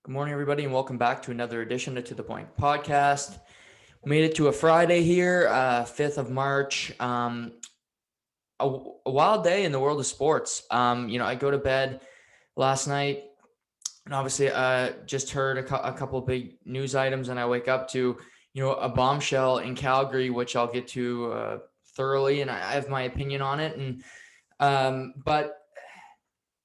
Good morning, everybody, and welcome back to another edition of To The Point podcast. We made it to a Friday here, 5th of March. A wild day in the world of sports. I go to bed last night, and obviously just heard a couple of big news items, and I wake up to, a bombshell in Calgary, which I'll get to thoroughly, and I have my opinion on it. But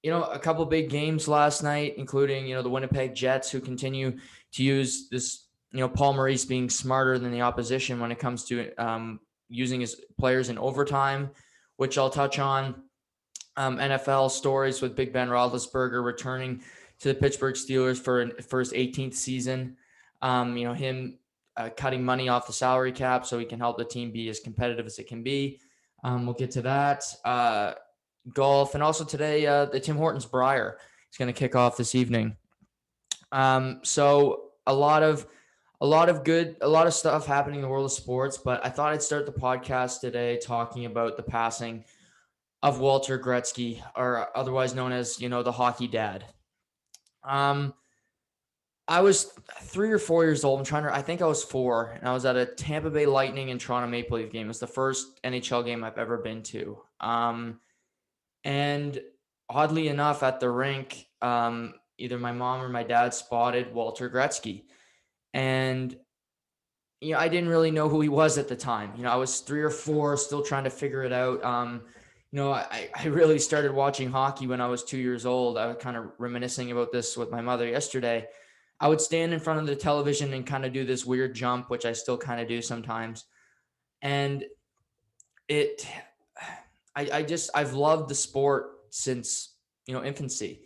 a couple big games last night, including, the Winnipeg Jets, who continue to use this, Paul Maurice being smarter than the opposition when it comes to using his players in overtime, which I'll touch on. NFL stories with Big Ben Roethlisberger returning to the Pittsburgh Steelers for his 18th season. Him cutting money off the salary cap so he can help the team be as competitive as it can be. We'll get to that. Golf, and also today the Tim Hortons Briar is going to kick off this evening. So a lot of stuff happening in the world of sports, but I thought I'd start the podcast today talking about the passing of Walter Gretzky, or otherwise known as, the hockey dad. I was 3 or 4 years old. I think I was 4, and I was at a Tampa Bay Lightning and Toronto Maple Leaf game. It was the first NHL game I've ever been to. And oddly enough, at the rink, either my mom or my dad spotted Walter Gretzky. And, I didn't really know who he was at the time. I was 3 or 4, still trying to figure it out. I really started watching hockey when I was 2 years old. I was kind of reminiscing about this with my mother yesterday. I would stand in front of the television and kind of do this weird jump, which I still kind of do sometimes. And I've loved the sport since, infancy.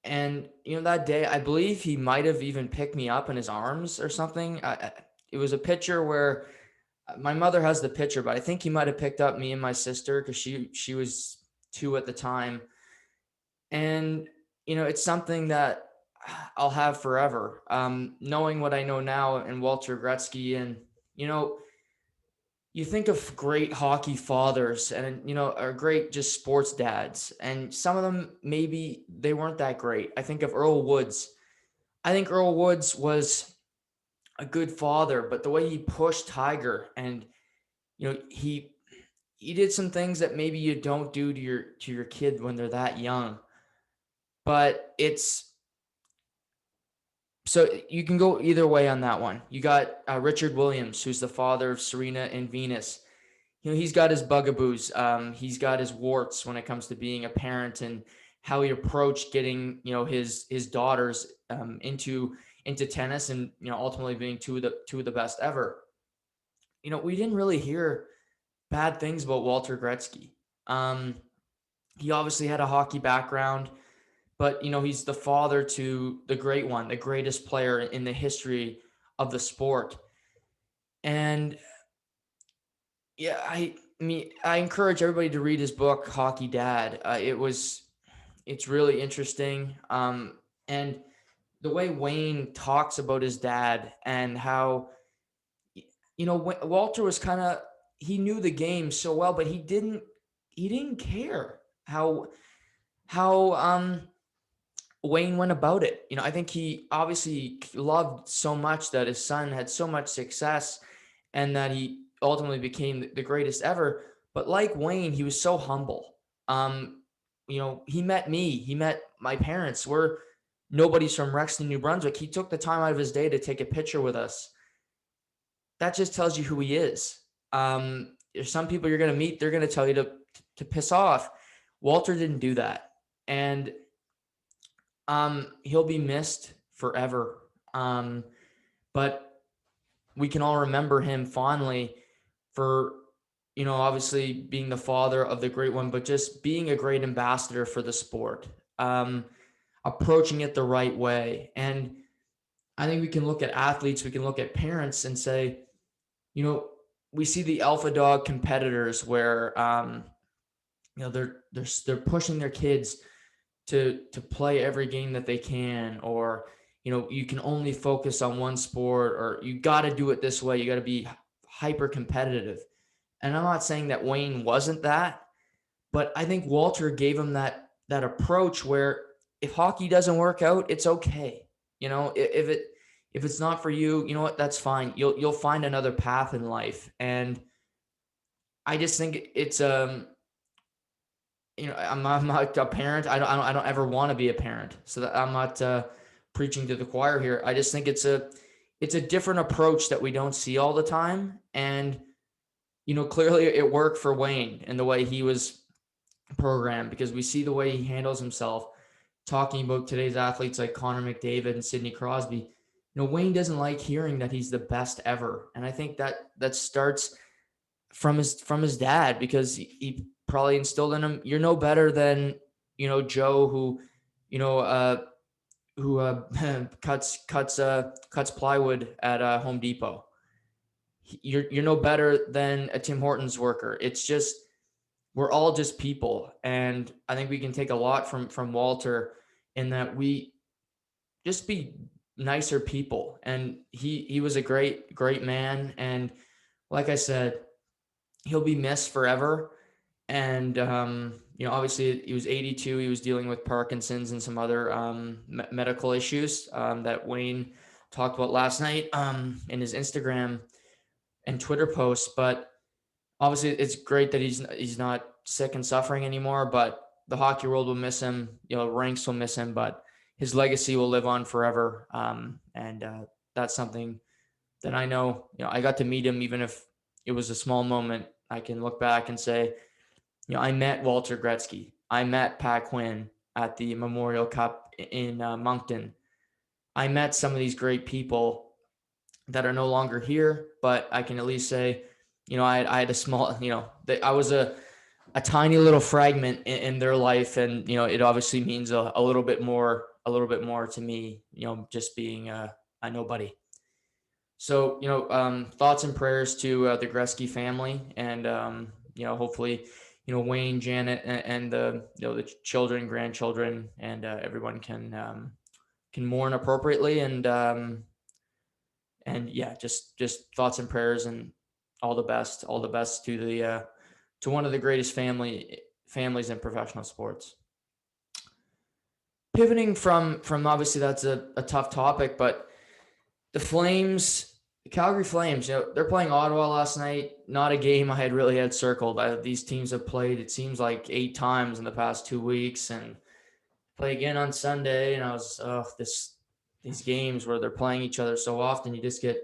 And, that day, I believe he might have even picked me up in his arms or something. It was a picture where my mother has the picture, but I think he might have picked up me and my sister because she was 2 at the time. And, it's something that I'll have forever. Knowing what I know now and Walter Gretzky, and, you think of great hockey fathers and, or great just sports dads, and some of them, maybe they weren't that great. I think of Earl Woods. I think Earl Woods was a good father, but the way he pushed Tiger, and, he did some things that maybe you don't do to your kid when they're that young. But so you can go either way on that one. You got Richard Williams, who's the father of Serena and Venus. He's got his bugaboos. He's got his warts when it comes to being a parent, and how he approached getting, his daughters into tennis, and, ultimately being two of the best ever. We didn't really hear bad things about Walter Gretzky. He obviously had a hockey background, but, he's the father to the great one, the greatest player in the history of the sport. And yeah, I encourage everybody to read his book, Hockey Dad. It's really interesting. And the way Wayne talks about his dad, and how, Walter was he knew the game so well, but he didn't care how Wayne went about it. I think he obviously loved so much that his son had so much success, and that he ultimately became the greatest ever. But like Wayne, he was so humble. He met me. He met my parents. Nobody's from Rexton, New Brunswick. He took the time out of his day to take a picture with us. That just tells you who he is. There's some people you're going to meet, they're going to tell you to piss off. Walter didn't do that. And he'll be missed forever. But we can all remember him fondly for, obviously being the father of the great one, but just being a great ambassador for the sport, approaching it the right way. And I think we can look at athletes, we can look at parents and say, we see the alpha dog competitors where, they're pushing their kids to play every game that they can, or, you can only focus on one sport, or you got to do it this way. You got to be hyper competitive. And I'm not saying that Wayne wasn't that, but I think Walter gave him that approach where if hockey doesn't work out, it's okay. If it's not for you, you know what, that's fine. You'll find another path in life. And I just think it's I'm not a parent. I don't ever want to be a parent. So that I'm not preaching to the choir here. I just think it's a different approach that we don't see all the time. And clearly it worked for Wayne and the way he was programmed, because we see the way he handles himself, talking about today's athletes like Connor McDavid and Sidney Crosby. Wayne doesn't like hearing that he's the best ever. And I think that starts from his dad, because he probably instilled in him, you're no better than, Joe, who cuts plywood at Home Depot. You're no better than a Tim Hortons worker. It's just, we're all just people. And I think we can take a lot from Walter, in that we just be nicer people. And he was a great man. And like I said, he'll be missed forever. And obviously he was 82. He was dealing with Parkinson's and some other medical issues that Wayne talked about last night in his Instagram and Twitter posts. But obviously it's great that he's not sick and suffering anymore, but the hockey world will miss him. Ranks will miss him, but his legacy will live on forever. And that's something that I know, I got to meet him, even if it was a small moment. I can look back and say, I met Walter Gretzky. I met Pat Quinn at the Memorial Cup in Moncton. I met some of these great people that are no longer here, but I can at least say, I had a small, I was a tiny little fragment in their life. And, it obviously means a little bit more to me, just being a nobody. So, thoughts and prayers to the Gretzky family, and, hopefully, Wayne, Janet, and the children, grandchildren, and everyone can mourn appropriately. And yeah, just thoughts and prayers, and all the best to the to one of the greatest families in professional sports. Pivoting from obviously that's a tough topic, but the Calgary Flames, they're playing Ottawa last night. Not a game I had really had circled. These teams have played, it seems like, 8 times in the past 2 weeks, and play again on Sunday. And I was, these games where they're playing each other so often, you just get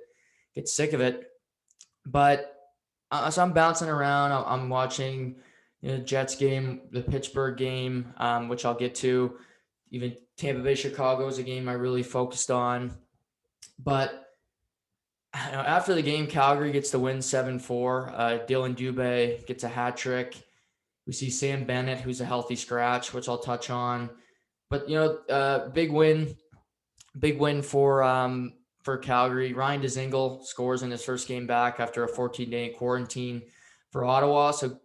sick of it. But so I'm bouncing around. I'm watching the Jets game, the Pittsburgh game, which I'll get to. Even Tampa Bay Chicago is a game I really focused on. But after the game, Calgary gets the win 7-4. Dylan Dubé gets a hat trick. We see Sam Bennett, who's a healthy scratch, which I'll touch on. But big win for Calgary. Ryan Dzingel scores in his first game back after a 14-day quarantine for Ottawa. So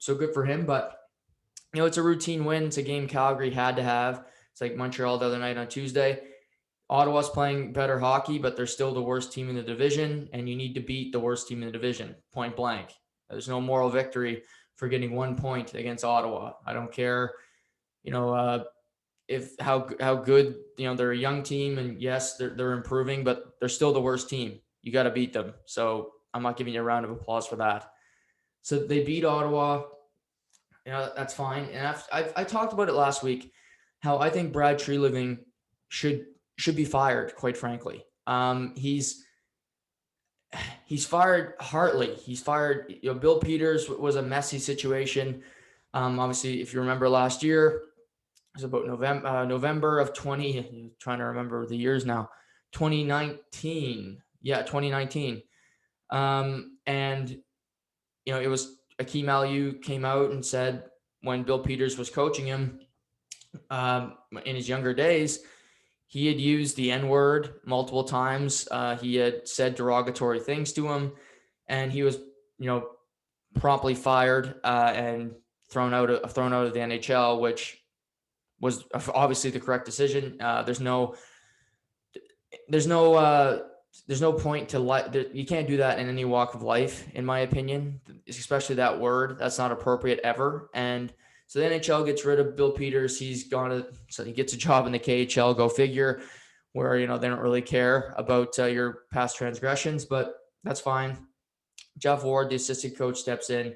good for him. But it's a routine win. It's a game Calgary had to have. It's like Montreal the other night on Tuesday. Ottawa's playing better hockey, but they're still the worst team in the division, and you need to beat the worst team in the division, point blank. There's no moral victory for getting 1 point against Ottawa. I don't care, if how good, they're a young team, and yes, they're improving, but they're still the worst team. You got to beat them. So I'm not giving you a round of applause for that. So they beat Ottawa. That's fine. And I talked about it last week, how I think Brad Treliving should be fired, quite frankly. He's fired Hartley. He's fired, Bill Peters was a messy situation. Obviously, if you remember last year, it was about November of trying to remember the years now, 2019. Yeah, 2019. And, it was Akeem Aliu came out and said, when Bill Peters was coaching him in his younger days, he had used the N-word multiple times. He had said derogatory things to him, and he was, promptly fired and thrown out of the NHL, which was obviously the correct decision. There's no point to you can't do that in any walk of life, in my opinion, especially that word. That's not appropriate ever. And so the NHL gets rid of Bill Peters. So he gets a job in the KHL. Go figure. where, they don't really care about your past transgressions, but that's fine. Geoff Ward, the assistant coach, steps in.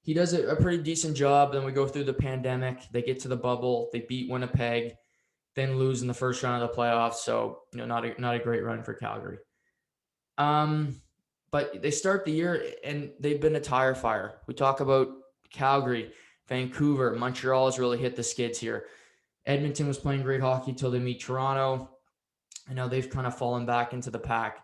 He does a pretty decent job. Then we go through the pandemic. They get to the bubble. They beat Winnipeg, then lose in the first round of the playoffs. So, not a great run for Calgary. But they start the year and they've been a tire fire. We talk about Calgary, Vancouver, Montreal has really hit the skids here. Edmonton was playing great hockey till they meet Toronto. And now they've kind of fallen back into the pack.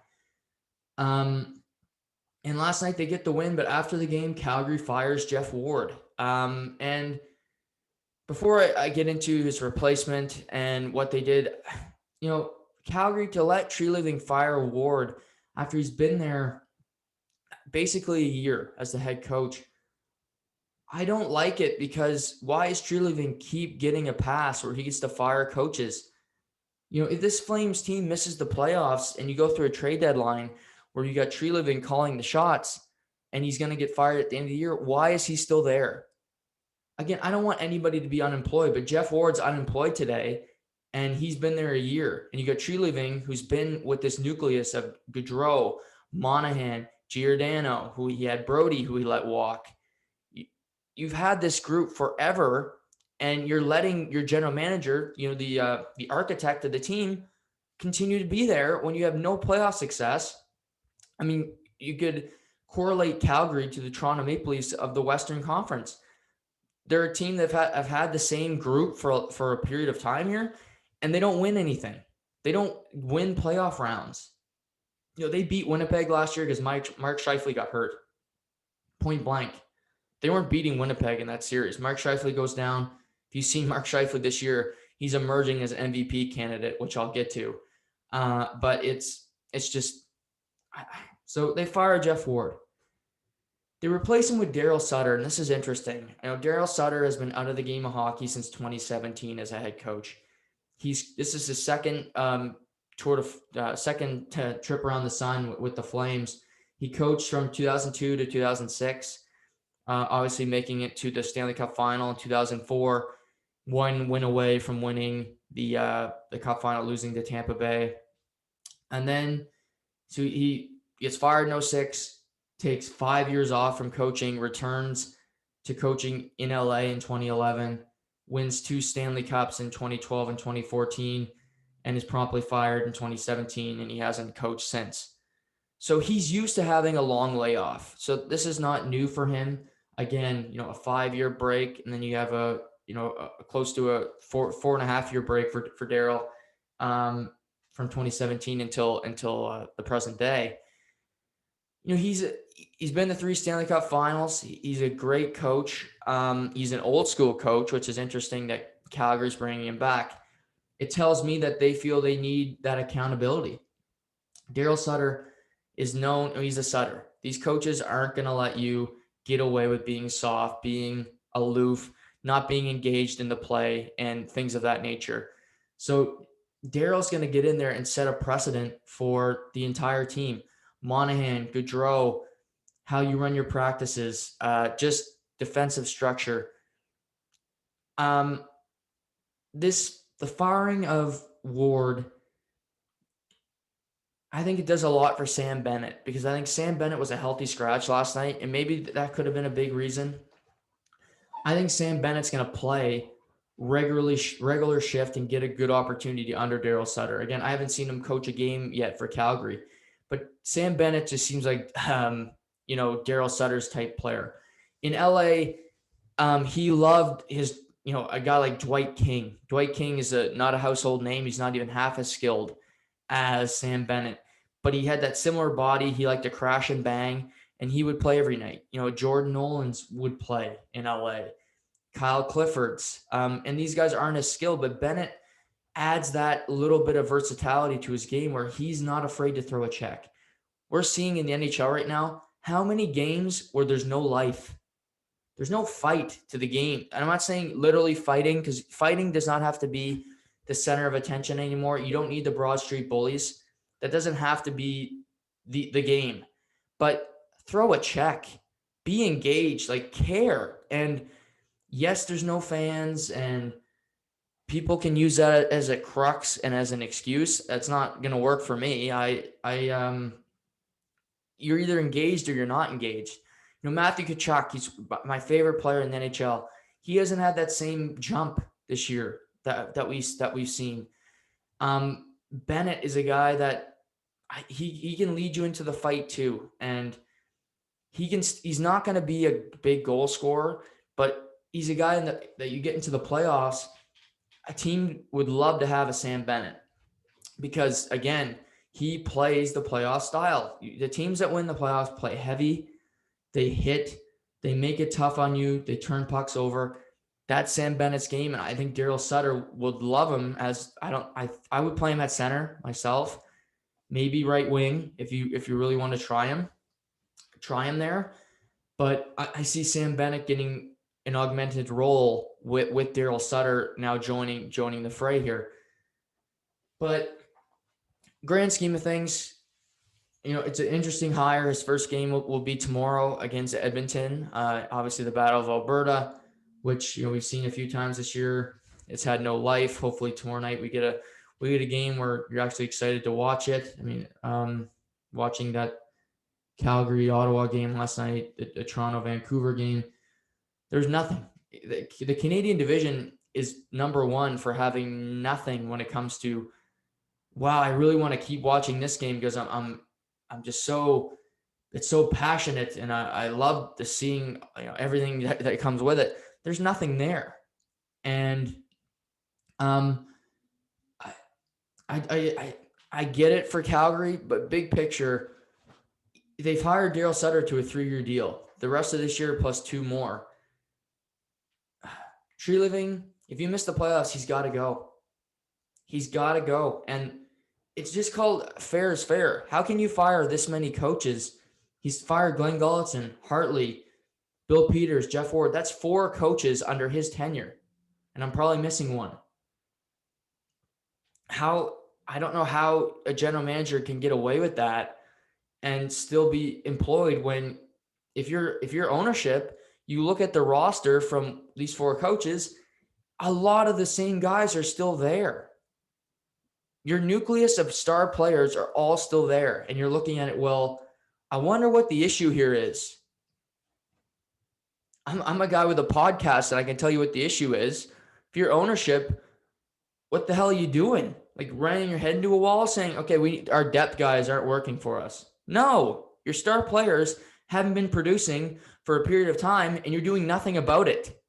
And last night they get the win, but after the game, Calgary fires Geoff Ward. And before I get into his replacement and what they did, Calgary, to let Treliving fire Ward after he's been there basically a year as the head coach, I don't like it, because why is Treliving keep getting a pass where he gets to fire coaches? If this Flames team misses the playoffs and you go through a trade deadline where you got Treliving calling the shots and he's going to get fired at the end of the year, why is he still there? Again, I don't want anybody to be unemployed, but Geoff Ward's unemployed today and he's been there a year. And you got Treliving, who's been with this nucleus of Gaudreau, Monahan, Giordano, who he had Brody, who he let walk. You've had this group forever, and you're letting your general manager, the architect of the team, continue to be there when you have no playoff success. I mean, you could correlate Calgary to the Toronto Maple Leafs of the Western Conference. They're a team that have had the same group for a period of time here, and they don't win anything. They don't win playoff rounds. They beat Winnipeg last year because Mark Scheifele got hurt. Point blank. They weren't beating Winnipeg in that series. Mark Scheifele goes down. If you've seen Mark Scheifele this year, he's emerging as an MVP candidate, which I'll get to. But it's just – so they fire Geoff Ward. They replace him with Darryl Sutter, and this is interesting. Darryl Sutter has been out of the game of hockey since 2017 as a head coach. This is his second trip around the sun with the Flames. He coached from 2002 to 2006. Obviously making it to the Stanley Cup final in 2004, one win away from winning the Cup final, losing to Tampa Bay. And then, so he gets fired in 2006, takes 5 years off from coaching, returns to coaching in LA in 2011, wins 2 Stanley Cups in 2012 and 2014, and is promptly fired in 2017, and he hasn't coached since. So he's used to having a long layoff. So this is not new for him. Again, a 5-year break, and then you have a close to a 4.5-year break for Darryl from 2017 until the present day. He's been to 3 Stanley Cup finals. He's a great coach. He's an old school coach, which is interesting that Calgary's bringing him back. It tells me that they feel they need that accountability. Darryl Sutter is known. He's a Sutter. These coaches aren't going to let you get away with being soft, being aloof, not being engaged in the play, and things of that nature. So Darryl's going to get in there and set a precedent for the entire team. Monahan, Gaudreau, how you run your practices, just defensive structure. The firing of Ward, I think it does a lot for Sam Bennett, because I think Sam Bennett was a healthy scratch last night, and maybe that could have been a big reason. I think Sam Bennett's going to play regular shift and get a good opportunity under Darryl Sutter. Again, I haven't seen him coach a game yet for Calgary, but Sam Bennett just seems like, Darryl Sutter's type player. In LA, he loved his, a guy like Dwight King. Dwight King is not a household name. He's not even half as skilled as Sam Bennett, but he had that similar body. He liked to crash and bang, and he would play every night. Jordan Nolan's would play in LA, Kyle Clifford's, and these guys aren't as skilled, but Bennett adds that little bit of versatility to his game where he's not afraid to throw a check. We're seeing in the NHL right now, how many games where there's no life? There's no fight to the game. And I'm not saying literally fighting, because fighting does not have to be the center of attention anymore. You don't need the Broad Street bullies. That doesn't have to be the game. But throw a check. Be engaged. Care. And yes, there's no fans, and people can use that as a crux and as an excuse. That's not going to work for me. You're either engaged or you're not engaged. Matthew Tkachuk, he's my favorite player in the NHL. He hasn't had that same jump this year that we've seen. Bennett is a guy that he can lead you into the fight too, and he's not going to be a big goal scorer, but he's a guy that you get into the playoffs. A team would love to have a Sam Bennett because, again, he plays the playoff style. The teams that win the playoffs play heavy. They hit. They make it tough on you. They turn pucks over. That's Sam Bennett's game, and I think Darryl Sutter would love him as I would play him at center myself, maybe right wing if you really want to try him there. But I see Sam Bennett getting an augmented role with Darryl Sutter now joining the fray here. But grand scheme of things, it's an interesting hire. His first game will be tomorrow against Edmonton. Obviously, the Battle of Alberta, which we've seen a few times this year. It's had no life. Hopefully, tomorrow night we get a game where you're actually excited to watch it. I mean, watching that Calgary Ottawa game last night, the Toronto Vancouver game, there's nothing. The Canadian division is number one for having nothing when it comes to, wow, I really want to keep watching this game because I'm just it's so passionate, and I love the seeing everything that comes with it. There's nothing there, and I get it for Calgary, but big picture, they've hired Darryl Sutter to a 3-year deal. The rest of this year plus 2 more. Treliving, if you miss the playoffs, he's got to go. He's got to go. And it's just called fair is fair. How can you fire this many coaches? He's fired Glenn Gulletson, Hartley, Bill Peters, Geoff Ward. That's 4 coaches under his tenure. And I'm probably missing one. I don't know how a general manager can get away with that and still be employed when if you're ownership, you look at the roster from these 4 coaches, a lot of the same guys are still there. Your nucleus of star players are all still there. And you're looking at it, well, I wonder what the issue here is. I'm a guy with a podcast and I can tell you what the issue is. If you're ownership, what the hell are you doing? Like running your head into a wall saying, okay, our depth guys aren't working for us. No, your star players haven't been producing for a period of time and you're doing nothing about it.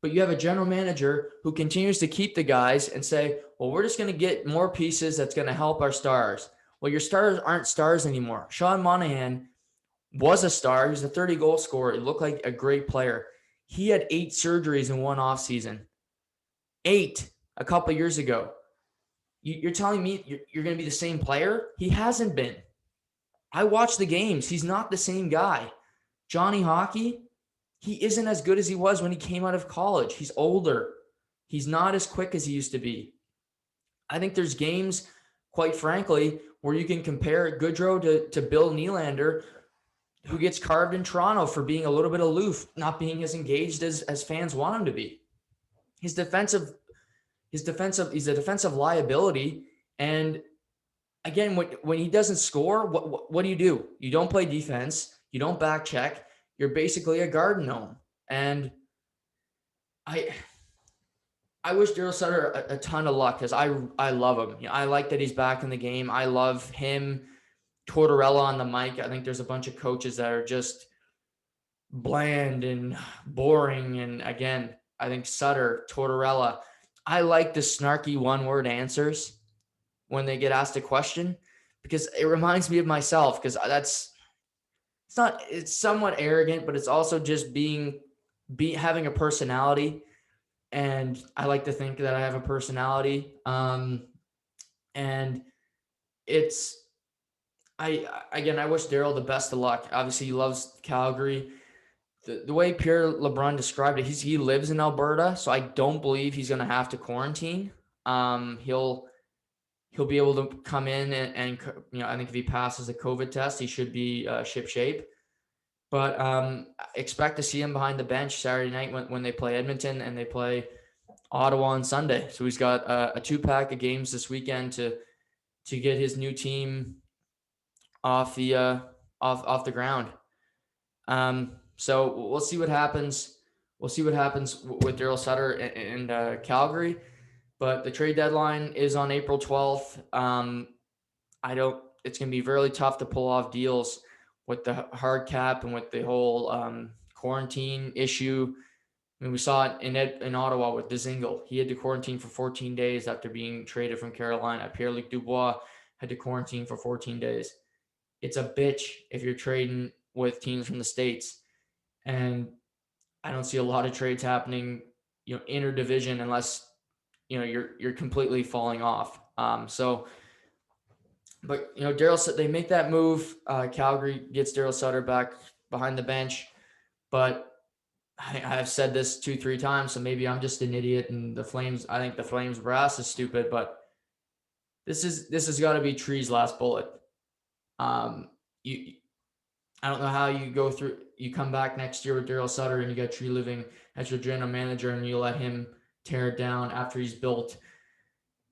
But you have a general manager who continues to keep the guys and say, well, we're just going to get more pieces that's going to help our stars. Well, your stars aren't stars anymore. Sean Monahan was a star. He was a 30-goal scorer. He looked like a great player. He had 8 surgeries in one offseason. 8 a couple of years ago. You're telling me you're going to be the same player? He hasn't been. I watch the games. He's not the same guy. Johnny Hockey, he isn't as good as he was when he came out of college. He's older. He's not as quick as he used to be. I think there's games, quite frankly, where you can compare Goodrow to Bill Nylander, who gets carved in Toronto for being a little bit aloof, not being as engaged as fans want him to be. He's a defensive liability. And again, when he doesn't score, what do? You don't play defense. You don't back check. You're basically a garden gnome. And I wish Darryl Sutter a ton of luck because I love him. I like that he's back in the game. I love him. Tortorella on the mic. I think there's a bunch of coaches that are just bland and boring. And again, I think Sutter, Tortorella, I like the snarky one-word answers when they get asked a question because it reminds me of myself because it's somewhat arrogant, but it's also just having a personality. And I like to think that I have a personality. And I wish Darryl the best of luck. Obviously he loves Calgary. The way Pierre LeBrun described it, he lives in Alberta, so I don't believe he's going to have to quarantine. He'll be able to come in and I think if he passes a COVID test, he should be shipshape. But expect to see him behind the bench Saturday night when they play Edmonton and they play Ottawa on Sunday. So he's got a 2-pack of games this weekend to get his new team off the ground. So we'll see what happens. We'll see what happens with Darryl Sutter and Calgary. But the trade deadline is on April 12th. It's going to be really tough to pull off deals with the hard cap and with the whole quarantine issue. I mean, we saw it in Ottawa with Dzingel. He had to quarantine for 14 days after being traded from Carolina. Pierre-Luc Dubois had to quarantine for 14 days. It's a bitch if you're trading with teams from the States. And I don't see a lot of trades happening, interdivision, unless, you're completely falling off. But Darryl, they make that move. Calgary gets Darryl Sutter back behind the bench, but I've said this 2-3 times, so maybe I'm just an idiot. And I think the Flames brass is stupid, but this has got to be Tree's last bullet. I don't know how you come back next year with Darryl Sutter and you got Treliving as your general manager and you let him tear it down after he's built.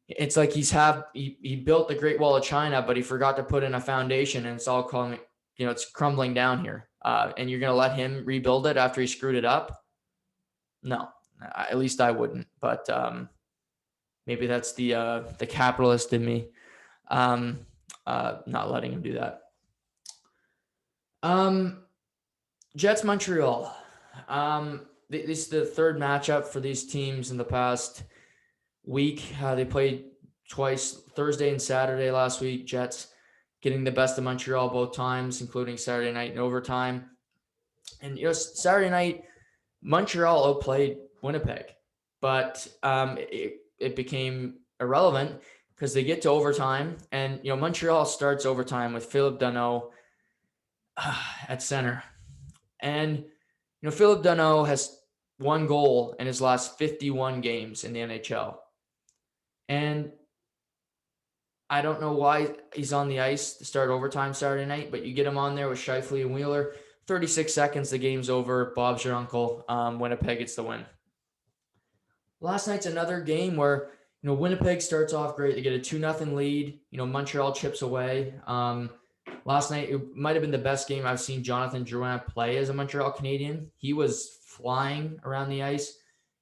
It's like he built the Great Wall of China, but he forgot to put in a foundation, and it's all it's crumbling down here. And you're going to let him rebuild it after he screwed it up? No, at least I wouldn't. But maybe that's the capitalist in me, not letting him do that. Jets Montreal. This is the third matchup for these teams in the past week. They played twice, Thursday and Saturday last week. Jets getting the best of Montreal both times, including Saturday night in overtime. And Saturday night, Montreal outplayed Winnipeg, but it became irrelevant because they get to overtime, and Montreal starts overtime with Philip Danault at center, and Philip Danault has one goal in his last 51 games in the NHL, and I don't know why he's on the ice to start overtime Saturday night, but you get him on there with Scheifele and Wheeler. 36 seconds, the game's over. Bob's your uncle. Winnipeg gets the win. Last night's another game where Winnipeg starts off great. They get a 2-0 lead. Montreal chips away. Last night it might have been the best game I've seen Jonathan Drouin play as a Montreal Canadian. He was flying around the ice.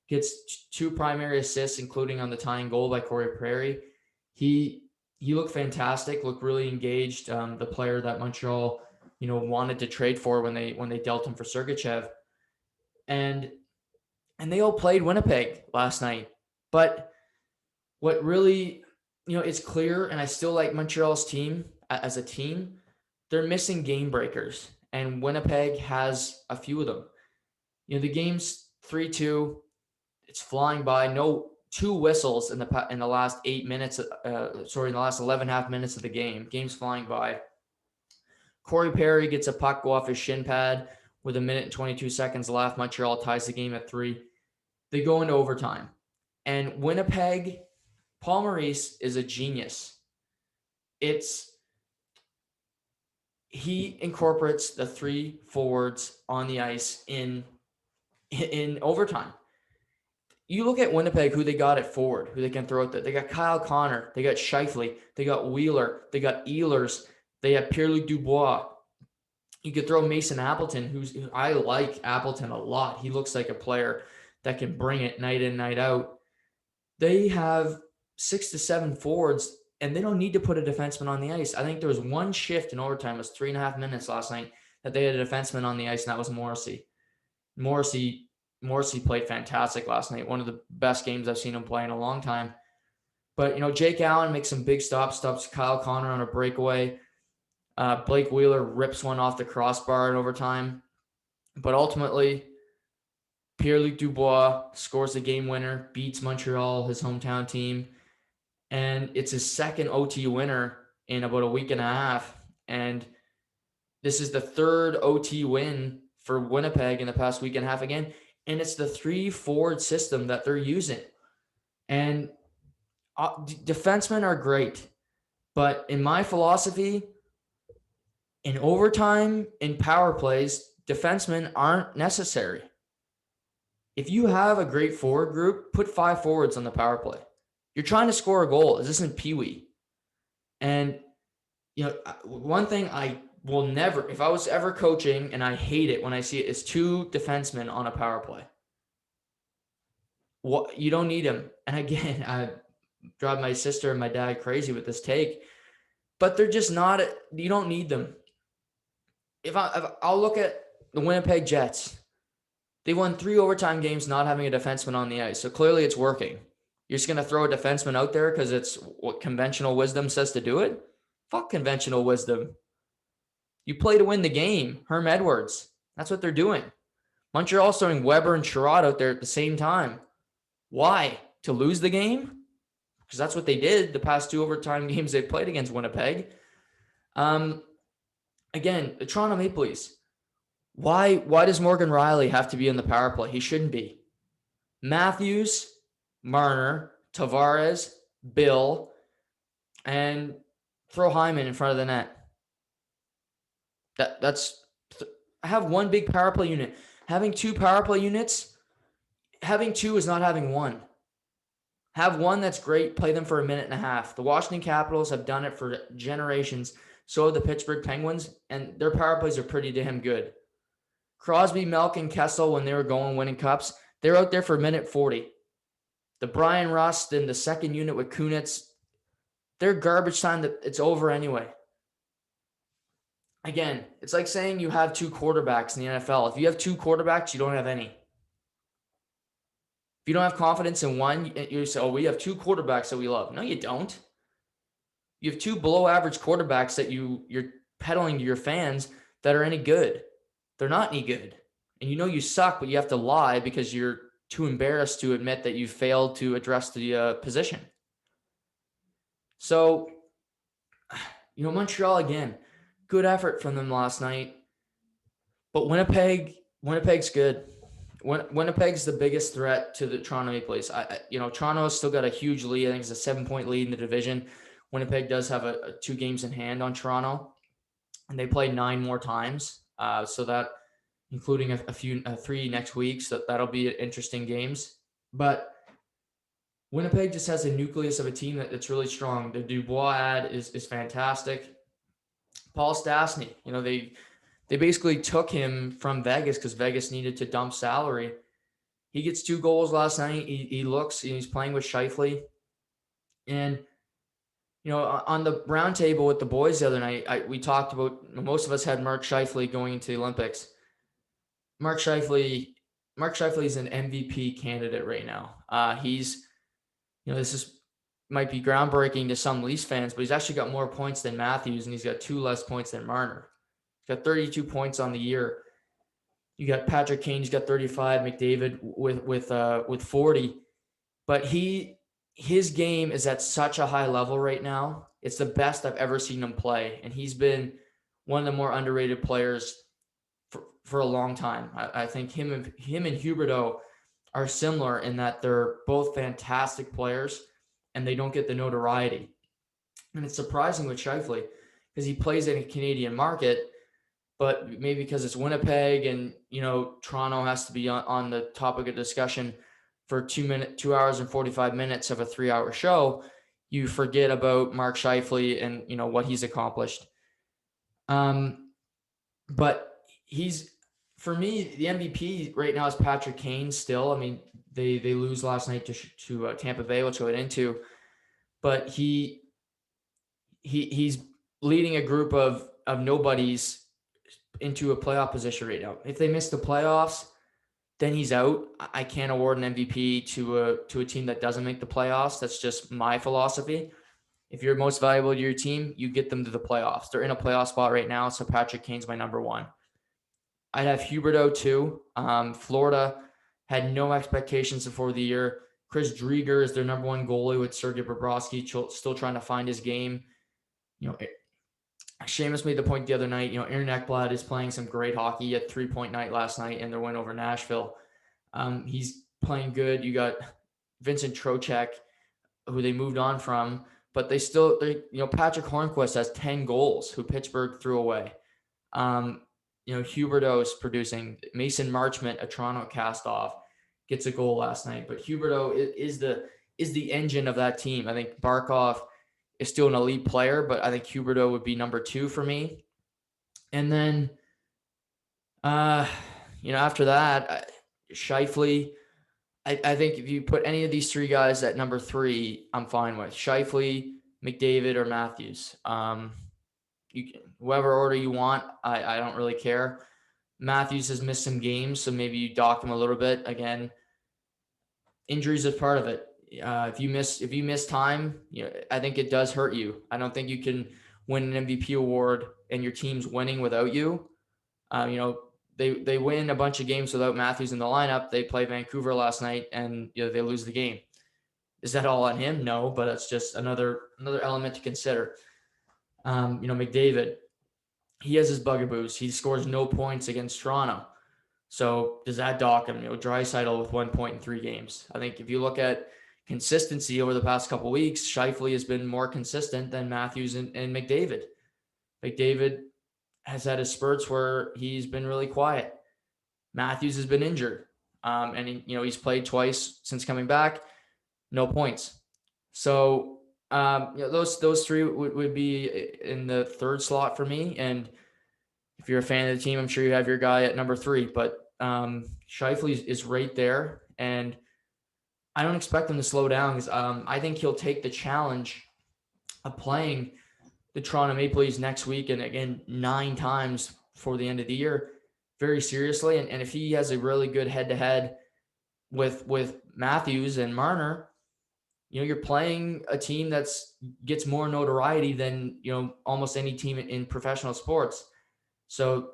Gets 2 primary assists, including on the tying goal by Corey Perry. He looked fantastic. Looked really engaged. The player that Montreal wanted to trade for when they dealt him for Sergachev. And they all played Winnipeg last night. But what really, it's clear, and I still like Montreal's team as a team, they're missing game breakers. And Winnipeg has a few of them. The game's 3-2. It's flying by. No 2 whistles in the last 8 minutes. In the last 11.5 minutes of the game. Game's flying by. Corey Perry gets a puck go off his shin pad with 1 minute and 22 seconds left. Montreal ties the game at 3. They go into overtime. And Winnipeg, Paul Maurice is a genius. He incorporates the 3 forwards on the ice in overtime. You look at Winnipeg, who they got at forward, who they can throw out there. They got Kyle Connor. They got Scheifele. They got Wheeler. They got Ehlers. They have Pierre-Luc Dubois. You could throw Mason Appleton, I like Appleton a lot. He looks like a player that can bring it night in, night out. They have 6 to 7 forwards, and they don't need to put a defenseman on the ice. I think there was one shift in overtime. It was 3.5 minutes last night that they had a defenseman on the ice, and that was Morrissey. Morrissey played fantastic last night. One of the best games I've seen him play in a long time. But, Jake Allen makes some big stops Kyle Connor on a breakaway. Blake Wheeler rips one off the crossbar in overtime. But ultimately, Pierre-Luc Dubois scores the game winner, beats Montreal, his hometown team. And it's his second OT winner in about a week and a half. And this is the third OT win for Winnipeg in the past week and a half again. And it's the 3-forward system that they're using. And defensemen are great. But in my philosophy, in overtime, in power plays, defensemen aren't necessary. If you have a great forward group, put 5 forwards on the power play. You're trying to score a goal. This isn't Pee-wee. And, one thing I will never, if I was ever coaching, and I hate it when I see it, is 2 defensemen on a power play. What, you don't need them. And again, I drive my sister and my dad crazy with this take, but they're just not. You don't need them. If I'll look at the Winnipeg Jets, they won 3 overtime games not having a defenseman on the ice. So clearly it's working. You're just going to throw a defenseman out there because it's what conventional wisdom says to do it? Fuck conventional wisdom. You play to win the game. Herm Edwards. That's what they're doing. Montreal's throwing Weber and Sherrod out there at the same time. Why? To lose the game? Because that's what they did the past 2 overtime games they played against Winnipeg. Again, the Toronto Maple Leafs. Why does Morgan Riley have to be in the power play? He shouldn't be. Matthews, Marner, Tavares, Bill, and throw Hyman in front of the net. I have one big power play unit. Having 2 power play units, having 2 is not having 1. Have 1 that's great, play them for a minute and a half. The Washington Capitals have done it for generations. So have the Pittsburgh Penguins, and their power plays are pretty damn good. Crosby, Malkin, Kessel, when they were going winning cups, they're out there for a minute 40. The Brian Rust and the second unit with Kunitz, they're garbage time that it's over anyway. Again, it's like saying you have 2 quarterbacks in the NFL. If you have 2 quarterbacks, you don't have any. If you don't have confidence in one, you say, oh, we have 2 quarterbacks that we love. No, you don't. You have 2 below average quarterbacks that you're peddling to your fans that are any good. They're not any good. And you suck, but you have to lie because you're too embarrassed to admit that you failed to address the position. So, Montreal, again, good effort from them last night. But Winnipeg's good. Winnipeg's the biggest threat to the Toronto Maple Leafs. Toronto's still got a huge lead. I think it's a 7-point lead in the division. Winnipeg does have a 2 games in hand on Toronto, and they play 9 more times. So that, including a few 3 next week, so that'll be interesting games. But Winnipeg just has a nucleus of a team that's really strong. The Dubois ad is fantastic. Paul Stastny, they basically took him from Vegas because Vegas needed to dump salary. He gets 2 goals last night. He's playing with Scheifele. And, on the round table with the boys the other night, we talked about, most of us had Mark Scheifele going into the Olympics. Mark Scheifele is an MVP candidate right now. This might be groundbreaking to some Leafs fans, but he's actually got more points than Matthews, and he's got 2 less points than Marner. He's got 32 points on the year. You got Patrick Kane, he's got 35, McDavid with 40. But his game is at such a high level right now. It's the best I've ever seen him play, and he's been one of the more underrated players for a long time. I think him and Huberdeau are similar in that they're both fantastic players, and they don't get the notoriety. And it's surprising with Scheifele because he plays in a Canadian market, but maybe because it's Winnipeg and, Toronto has to be on the topic of discussion for 2 hours and 45 minutes of a 3-hour show, you forget about Mark Scheifele and, what he's accomplished. But for me, the MVP right now is Patrick Kane still. I mean, they lose last night to Tampa Bay, which we'll get into, but he's leading a group of nobodies into a playoff position right now. If they miss the playoffs, then he's out. I can't award an MVP to a team that doesn't make the playoffs. That's just my philosophy. If you're most valuable to your team, you get them to the playoffs. They're in a playoff spot right now, so Patrick Kane's my number 1. I'd have Huberdeau too. Florida had no expectations before the year. Chris Driedger is their number 1 goalie with Sergei Bobrovsky still trying to find his game. Seamus made the point the other night, Aaron Ekblad is playing some great hockey. He had 3-point night last night in their win over Nashville. He's playing good. You got Vincent Trocheck, who they moved on from, but Patrick Hornquist has 10 goals, who Pittsburgh threw away. Huberdeau's producing. Mason Marchment, a Toronto cast-off. gets a goal last night. But Huberdeau is the engine of that team. I think Barkov is still an elite player, but I think Huberdeau would be number 2 for me. And then, after that, Scheifele. I think if you put any of these 3 guys at number 3, I'm fine with Scheifele, McDavid, or Matthews. Whoever order you want, I don't really care. Matthews has missed some games, so maybe you dock him a little bit. Again, injuries is part of it. If you miss time, I think it does hurt you. I don't think you can win an MVP award and your team's winning without you. They win a bunch of games without Matthews in the lineup. They play Vancouver last night, and they lose the game. Is that all on him? No, but it's just another element to consider. McDavid, he has his bugaboos. He scores no points against Toronto. So does that dock him? Draisaitl with 1 point in 3 games. I think if you look at consistency over the past couple of weeks, Scheifele has been more consistent than Matthews and McDavid. McDavid has had his spurts where he's been really quiet. Matthews has been injured. And he's played twice since coming back. No points. So those 3 would be in the 3rd slot for me. And if you're a fan of the team, I'm sure you have your guy at number 3. But Scheifele is right there, and I don't expect him to slow down because I think he'll take the challenge of playing the Toronto Maple Leafs next week and again 9 times before the end of the year very seriously. And if he has a really good head-to-head with Matthews and Marner, you're playing a team that gets more notoriety than almost any team in professional sports. So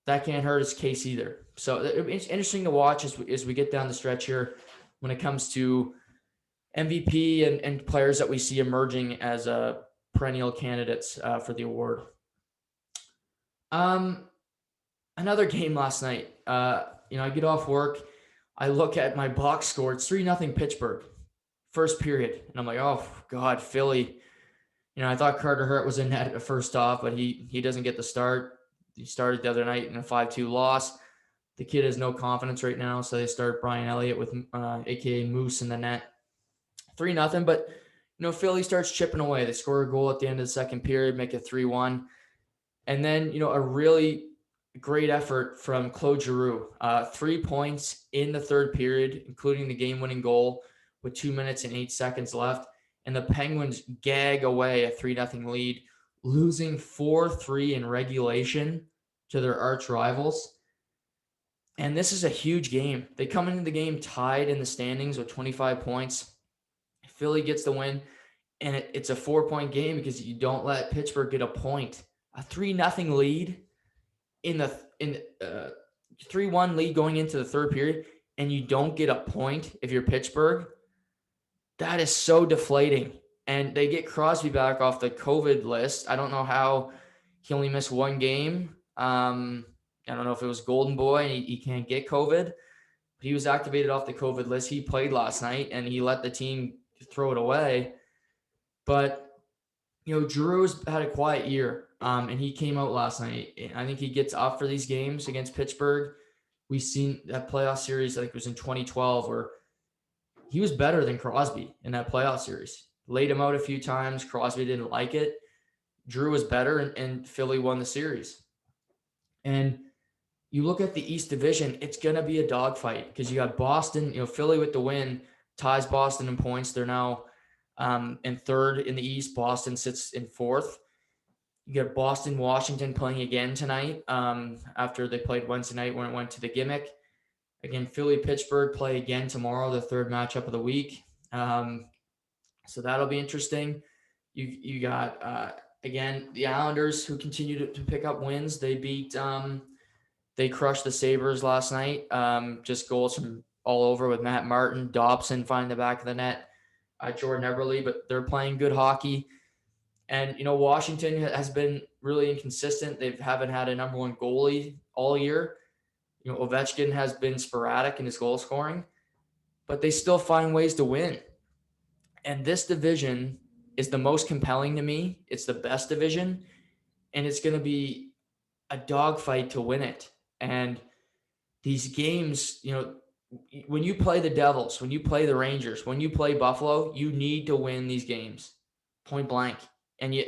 that can't hurt his case either. So it's interesting to watch as we get down the stretch here when it comes to MVP and players that we see emerging as perennial candidates for the award. Another game last night. I get off work. I look at my box score. It's 3-0 Pittsburgh. First period. And I'm like, oh, God, Philly. I thought Carter Hart was in net at first off, but he doesn't get the start. He started the other night in a 5-2 loss. The kid has no confidence right now, so they start Brian Elliott with a.k.a. Moose in the net. 3-0, but Philly starts chipping away. They score a goal at the end of the second period, make it 3-1. And then, a really great effort from Claude Giroux. 3 points in the third period, including the game-winning goal with 2 minutes and 8 seconds left. And the Penguins gag away a 3-0 lead, losing 4-3 in regulation to their arch rivals. And this is a huge game. They come into the game tied in the standings with 25 points. Philly gets the win, and it's a 4-point game because you don't let Pittsburgh get a point. A 3-0 lead in the 3-1 lead going into the third period, and you don't get a point if you're Pittsburgh. That is so deflating. And they get Crosby back off the COVID list. I don't know how he only missed 1 game. I don't know if it was Golden Boy and he can't get COVID. But he was activated off the COVID list. He played last night, and he let the team throw it away. But, Giroux's had a quiet year, and he came out last night. I think he gets up for these games against Pittsburgh. We've seen that playoff series, I think it was in 2012, where he was better than Crosby in that playoff series. Laid him out a few times. Crosby didn't like it. Giroux was better, and Philly won the series. And you look at the East Division, it's going to be a dogfight because you got Boston, Philly with the win, ties Boston in points. They're now in third in the East. Boston sits in fourth. You got Boston, Washington playing again tonight after they played Wednesday night when it went to the gimmick. Again, Philly, Pittsburgh play again tomorrow, the third matchup of the week. So that'll be interesting. You got, again, the Islanders who continue to pick up wins. They crushed the Sabres last night. Just goals from all over with Matt Martin, Dobson finding the back of the net, Jordan Eberle, but they're playing good hockey. And, Washington has been really inconsistent. They haven't had a number 1 goalie all year. Ovechkin has been sporadic in his goal scoring, but they still find ways to win. And this division is the most compelling to me. It's the best division, and it's going to be a dogfight to win it. And these games, when you play the Devils, when you play the Rangers, when you play Buffalo, you need to win these games, point blank. And yet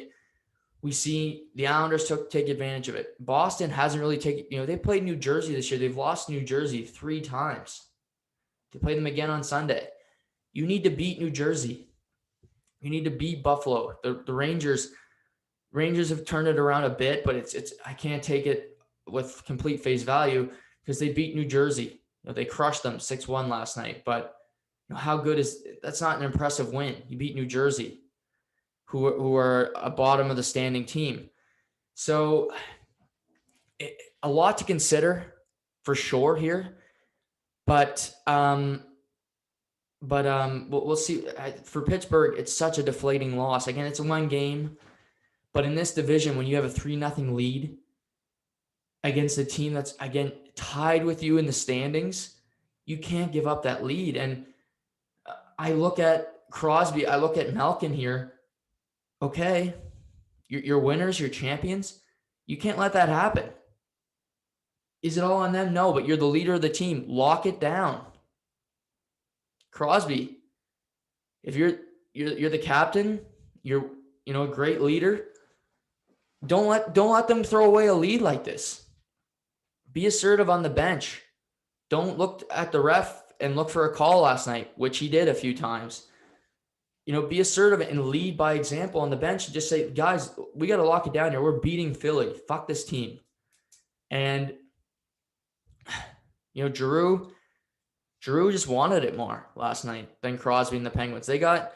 we see the Islanders take advantage of it. Boston hasn't really taken, they played New Jersey this year. They've lost New Jersey 3 times. They play them again on Sunday. You need to beat New Jersey. You need to beat Buffalo. The Rangers have turned it around a bit, but it's I can't take it with complete face value because they beat New Jersey. They crushed them 6-1 last night. But how good is that's not an impressive win. You beat New Jersey, who are a bottom of the standing team. So a lot to consider for sure here. But we'll see. For Pittsburgh, it's such a deflating loss. Again, it's one game. But in this division, when you have a 3-0 lead against a team that's, again, tied with you in the standings, you can't give up that lead. And I look at Crosby, I look at Malkin here. Okay, you're winners, you're champions. You can't let that happen. Is it all on them? No, but you're the leader of the team. Lock it down. Crosby, if you're the captain, you're a great leader. Don't let them throw away a lead like this. Be assertive on the bench. Don't look at the ref and look for a call last night, which he did a few times. Be assertive and lead by example on the bench and just say, guys, we got to lock it down here. We're beating Philly. Fuck this team. And, Giroux just wanted it more last night than Crosby and the Penguins. They got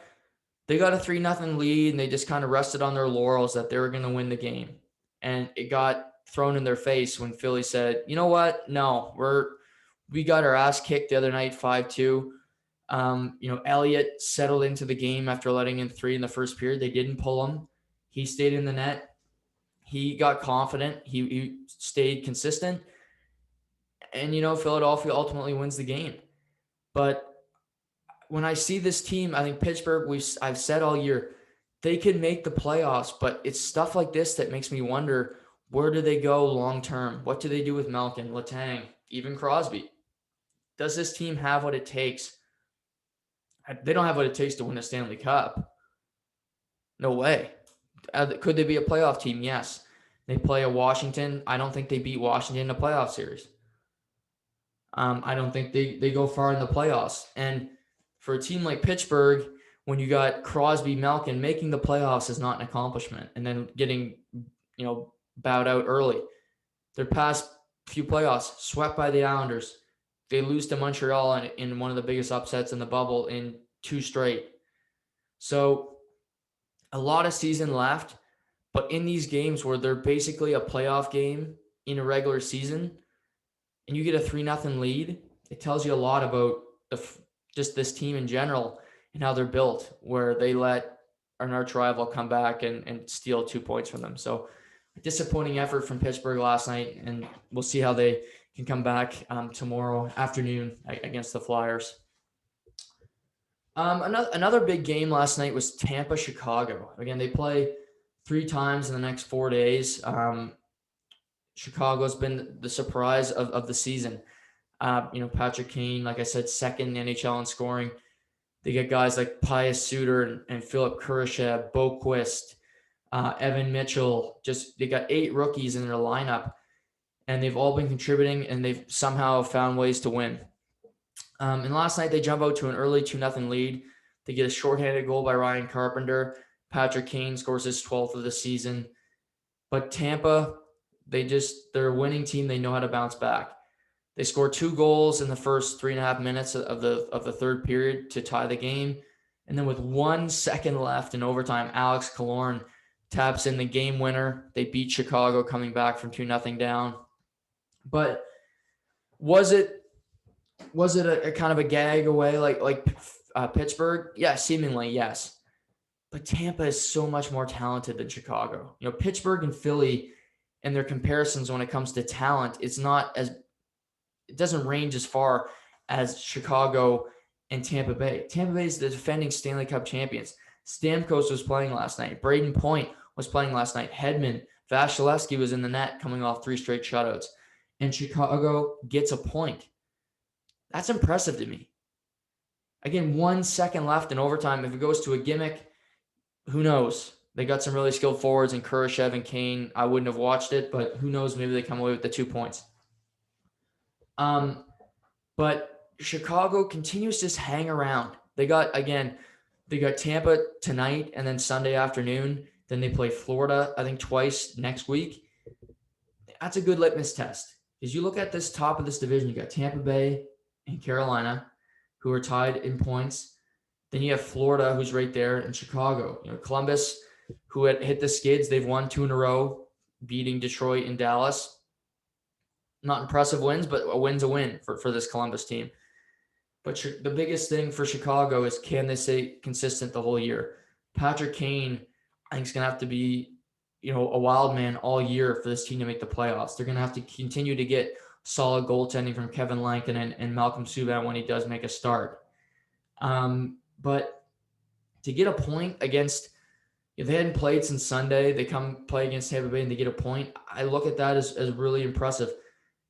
a 3-0 lead, and they just kind of rested on their laurels that they were going to win the game. And it got thrown in their face when Philly said, you know what? No, we got our ass kicked the other night, 5-2. Elliott settled into the game after letting in 3 in the first period. They didn't pull him. He stayed in the net. He got confident. He stayed consistent. And, Philadelphia ultimately wins the game. But when I see this team, I think Pittsburgh, I've said all year, they can make the playoffs, but it's stuff like this that makes me wonder, where do they go long term? What do they do with Malkin, Letang, even Crosby? Does this team have what it takes? They don't have what it takes to win a Stanley Cup. No way. Could they be a playoff team? Yes. They play a Washington. I don't think they beat Washington in a playoff series. I don't think they go far in the playoffs. And for a team like Pittsburgh, when you got Crosby, Malkin, making the playoffs is not an accomplishment. And then getting, bowed out early. Their past few playoffs, swept by the Islanders. They lose to Montreal in one of the biggest upsets in the bubble in 2 straight. So a lot of season left, but in these games where they're basically a playoff game in a regular season, and you get a 3-0 lead, it tells you a lot about just this team in general and how they're built, where they let an arch rival come back and steal 2 points from them. So a disappointing effort from Pittsburgh last night, and we'll see how they can come back tomorrow afternoon against the Flyers. Another big game last night was Tampa-Chicago. Again, they play 3 times in the next 4 days. Chicago's been the surprise of the season. Patrick Kane, like I said, second in the NHL in scoring. They get guys like Pius Suter and Philip Kurashev, Boquist, Evan Mitchell. They got 8 rookies in their lineup, and they've all been contributing, and they've somehow found ways to win. And last night they jump out to an early 2-0 lead. They get a shorthanded goal by Ryan Carpenter. Patrick Kane scores his 12th of the season. But Tampa, they're a winning team. They know how to bounce back. They score 2 goals in the first 3.5 minutes of the third period to tie the game. And then with 1 second left in overtime, Alex Killorn taps in the game winner. They beat Chicago coming back from 2-0 down. But was it a kind of a gag away like Pittsburgh? Yeah, seemingly, yes. But Tampa is so much more talented than Chicago. Pittsburgh and Philly and their comparisons when it comes to talent, it doesn't range as far as Chicago and Tampa Bay. Tampa Bay is the defending Stanley Cup champions. Stamkos was playing last night. Braden Point was playing last night. Hedman, Vasilevsky was in the net coming off 3 straight shutouts. And Chicago gets a point. That's impressive to me. Again, 1 second left in overtime. If it goes to a gimmick, who knows? They got some really skilled forwards in Kurashev and Kane. I wouldn't have watched it, but who knows? Maybe they come away with the 2 points. But Chicago continues to just hang around. They got Tampa tonight and then Sunday afternoon. Then they play Florida, I think, twice next week. That's a good litmus test. Because you look at this top of this division, you got Tampa Bay and Carolina, who are tied in points. Then you have Florida, who's right there, and Chicago. Columbus, who had hit the skids. They've won 2 in a row, beating Detroit and Dallas. Not impressive wins, but a win's a win for this Columbus team. But the biggest thing for Chicago is, can they stay consistent the whole year? Patrick Kane, I think, is going to have to be, a wild man all year for this team to make the playoffs. They're going to have to continue to get solid goaltending from Kevin Lankinen and Malcolm Subban when he does make a start. But to get a point against, if they hadn't played since Sunday, they come play against Tampa Bay and they get a point. I look at that as really impressive.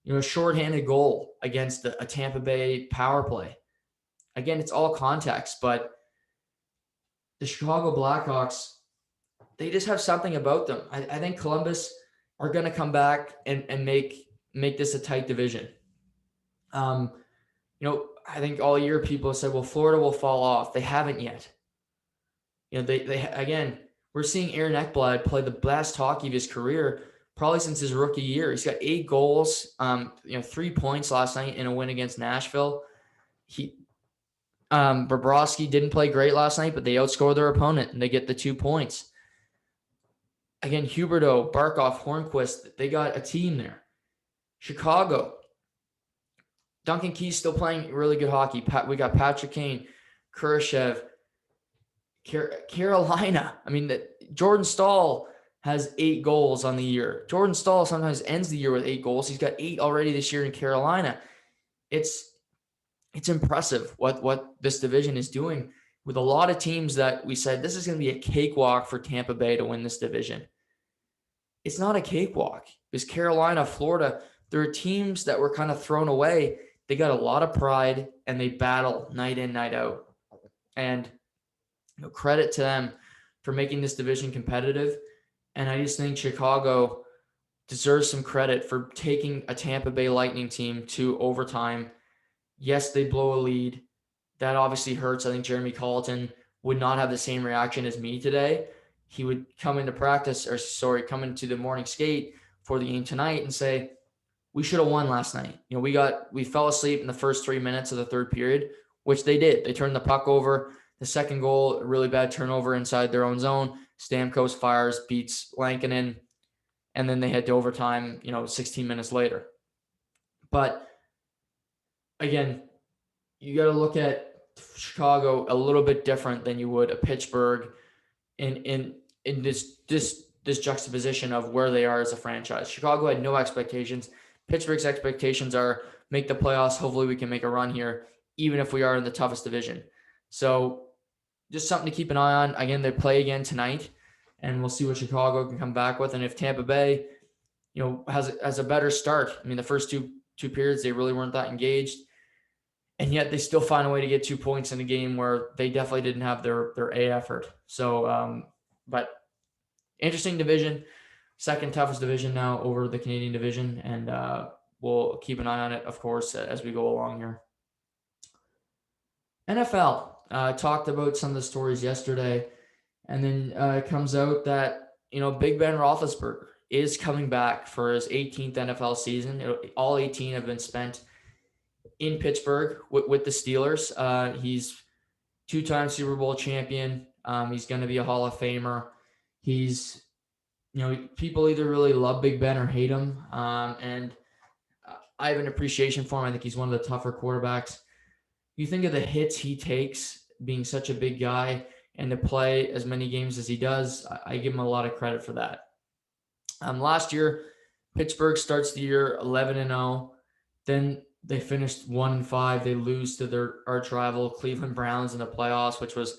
A shorthanded goal against a Tampa Bay power play. Again, it's all context, but the Chicago Blackhawks, they just have something about them. I think Columbus are going to come back and make this a tight division. I think all year people have said, well, Florida will fall off. They haven't yet. They again, we're seeing Aaron Ekblad play the best hockey of his career probably since his rookie year. He's got 8 goals, 3 points last night in a win against Nashville. Bobrovsky didn't play great last night, but they outscored their opponent and they get the 2 points. Again, Huberdeau, Barkov, Hornquist, they got a team there. Chicago, Duncan Keith's still playing really good hockey. We got Patrick Kane, Kurashev, Carolina. Jordan Staal has 8 goals on the year. Jordan Staal sometimes ends the year with 8 goals. He's got 8 already this year in Carolina. It's impressive what this division is doing with a lot of teams that we said this is going to be a cakewalk for Tampa Bay to win this division. It's not a cakewalk because Carolina, Florida, there are teams that were kind of thrown away. They got a lot of pride and they battle night in, night out. And credit to them for making this division competitive. And I just think Chicago deserves some credit for taking a Tampa Bay Lightning team to overtime. Yes, they blow a lead. That obviously hurts. I think Jeremy Colleton would not have the same reaction as me today. He would come into come into the morning skate for the game tonight and say, we should have won last night. We fell asleep in the first 3 minutes of the third period, which they did. They turned the puck over. The second goal, a really bad turnover inside their own zone. Stamkos fires, beats Lankinen, and then they head to overtime, 16 minutes later. But again, you got to look at Chicago a little bit different than you would a Pittsburgh in this juxtaposition of where they are as a franchise. Chicago had no expectations. Pittsburgh's expectations are make the playoffs. Hopefully we can make a run here, even if we are in the toughest division. So just something to keep an eye on. Again, they play again tonight, and we'll see what Chicago can come back with. And if Tampa Bay, has a better start. The first two periods, they really weren't that engaged. And yet they still find a way to get 2 points in a game where they definitely didn't have their A effort. So, but interesting division, second toughest division now over the Canadian division. And we'll keep an eye on it, of course, as we go along here. NFL. Talked about some of the stories yesterday. And then it comes out that, Big Ben Roethlisberger is coming back for his 18th NFL season. All 18 have been spent in Pittsburgh with the Steelers. He's 2-time Super Bowl champion. He's going to be a Hall of Famer. He's, people either really love Big Ben or hate him. And I have an appreciation for him. I think he's one of the tougher quarterbacks. You think of the hits he takes being such a big guy and to play as many games as he does, I give him a lot of credit for that. Last year, Pittsburgh starts the year 11-0. Then they finished 1-5. They lose to their arch rival Cleveland Browns in the playoffs, which was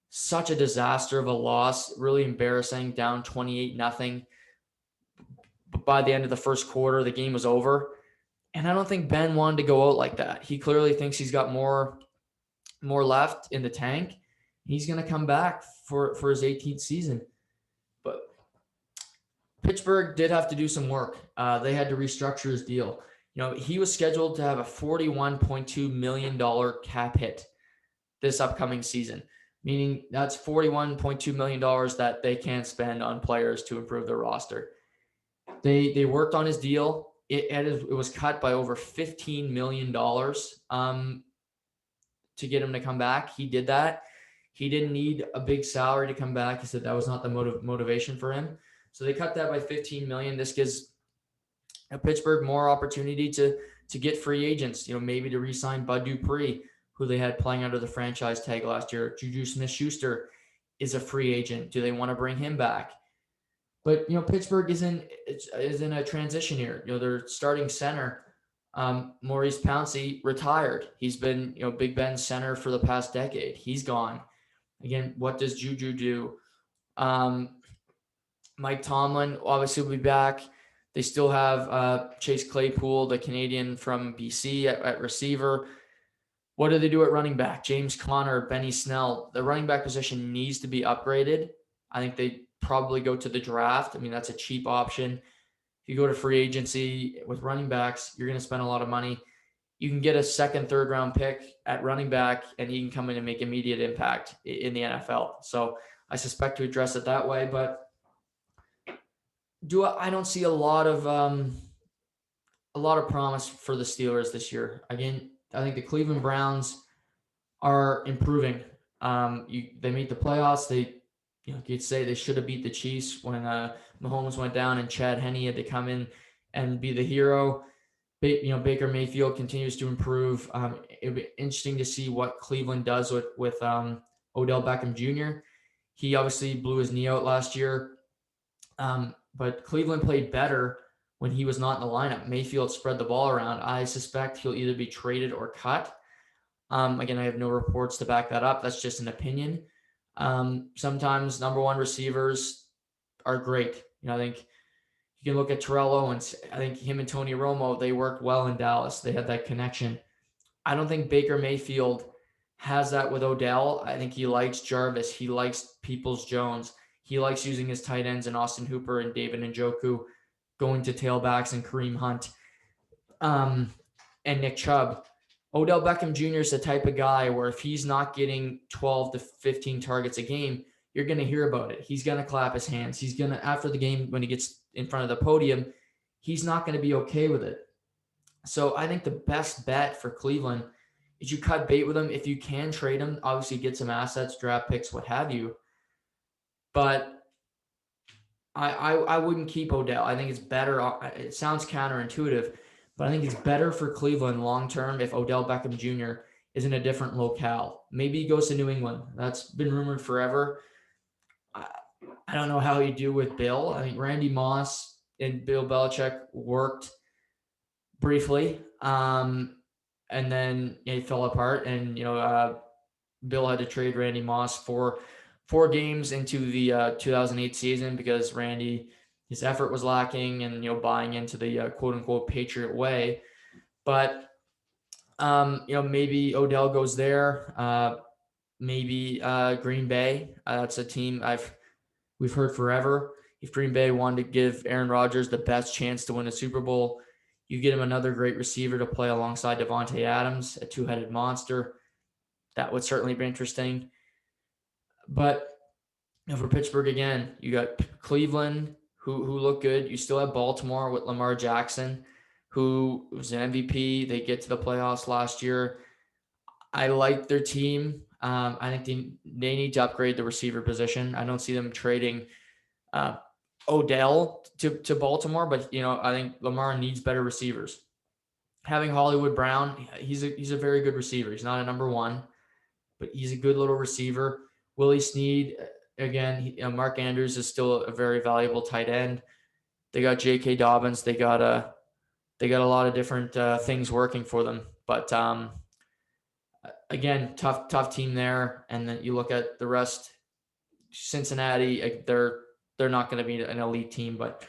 such a disaster of a loss, really embarrassing, down 28-0. But by the end of the first quarter, the game was over. And I don't think Ben wanted to go out like that. He clearly thinks he's got more left in the tank. He's going to come back for his 18th season. But Pittsburgh did have to do some work. They had to restructure his deal. He was scheduled to have a $41.2 million cap hit this upcoming season, meaning that's $41.2 million that they can't spend on players to improve their roster. They worked on his deal. It was cut by over $15 million to get him to come back. He did that. He didn't need a big salary to come back. He said that was not the motivation for him. So they cut that by $15 million. This gives Pittsburgh more opportunity to get free agents, maybe to re-sign Bud Dupree, who they had playing under the franchise tag last year. Juju Smith-Schuster is a free agent. Do they want to bring him back? But, Pittsburgh is in a transition here. Their starting center, Maurice Pouncey, retired. He's been, Big Ben's center for the past decade. He's gone. Again, what does Juju do? Mike Tomlin obviously will be back. They still have Chase Claypool, the Canadian from BC, at receiver. What do they do at running back? James Conner, Benny Snell. The running back position needs to be upgraded. I think they probably go to the draft. I mean, that's a cheap option. If you go to free agency with running backs, you're going to spend a lot of money. You can get a second, third round pick at running back, and he can come in and make immediate impact in the NFL. So I suspect to address it that way, but I don't see a lot of promise for the Steelers this year. Again, I think the Cleveland Browns are improving. They made the playoffs. You could say they should have beat the Chiefs when Mahomes went down and Chad Henne had to come in and be the hero. Baker Mayfield continues to improve. It'll be interesting to see what Cleveland does with Odell Beckham Jr. He obviously blew his knee out last year. But Cleveland played better when he was not in the lineup. Mayfield spread the ball around. I suspect he'll either be traded or cut. Again, I have no reports to back that up. That's just an opinion. Sometimes number one receivers are great. I think you can look at Terrell Owens. I think him and Tony Romo, they worked well in Dallas. They had that connection. I don't think Baker Mayfield has that with Odell. I think he likes Jarvis. He likes Peoples-Jones. He likes using his tight ends in Austin Hooper and David Njoku, going to tailbacks and Kareem Hunt and Nick Chubb. Odell Beckham Jr. is the type of guy where if he's not getting 12 to 15 targets a game, you're going to hear about it. He's going to clap his hands. He's going to, after the game, when he gets in front of the podium, he's not going to be okay with it. So I think the best bet for Cleveland is you cut bait with him. If you can trade him, obviously get some assets, draft picks, what have you. But I wouldn't keep Odell. I think it's better. It sounds counterintuitive, but I think it's better for Cleveland long-term if Odell Beckham Jr. is in a different locale. Maybe he goes to New England. That's been rumored forever. I don't know how you do with Bill. I think Randy Moss and Bill Belichick worked briefly, and then it fell apart. And Bill had to trade Randy Moss for 4 games into the 2008 season because his effort was lacking and buying into the quote unquote Patriot way. But maybe Odell goes there. Maybe Green Bay. That's a team we've heard forever. If Green Bay wanted to give Aaron Rodgers the best chance to win a Super Bowl, you get him another great receiver to play alongside Devontae Adams, a two-headed monster. That would certainly be interesting. But for Pittsburgh again, you got Cleveland who look good. You still have Baltimore with Lamar Jackson, who was an MVP. They get to the playoffs last year. I like their team. I think they need to upgrade the receiver position. I don't see them trading Odell to Baltimore, but I think Lamar needs better receivers. Having Hollywood Brown, he's a very good receiver. He's not a number one, but he's a good little receiver. Willie Snead, again, Mark Andrews is still a very valuable tight end. They got J.K. Dobbins. They got a lot of different things working for them. But again, tough team there. And then you look at the rest. Cincinnati, they're not going to be an elite team, but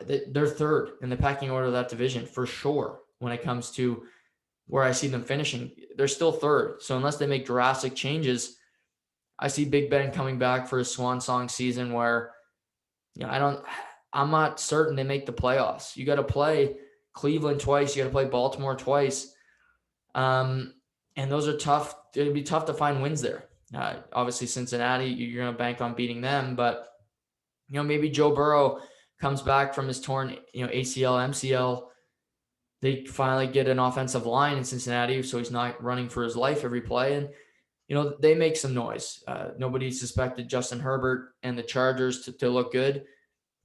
they're third in the pecking order of that division for sure. when it comes to where I see them finishing. They're still third. So unless they make drastic changes, I see Big Ben coming back for a swan song season where, I'm not certain they make the playoffs. You got to play Cleveland twice. You got to play Baltimore twice. And those are tough. It'd be tough to find wins there. Obviously Cincinnati, you're going to bank on beating them, but maybe Joe Burrow comes back from his torn, ACL, MCL. They finally get an offensive line in Cincinnati, so he's not running for his life every play. And, they make some noise. Nobody suspected Justin Herbert and the Chargers to look good.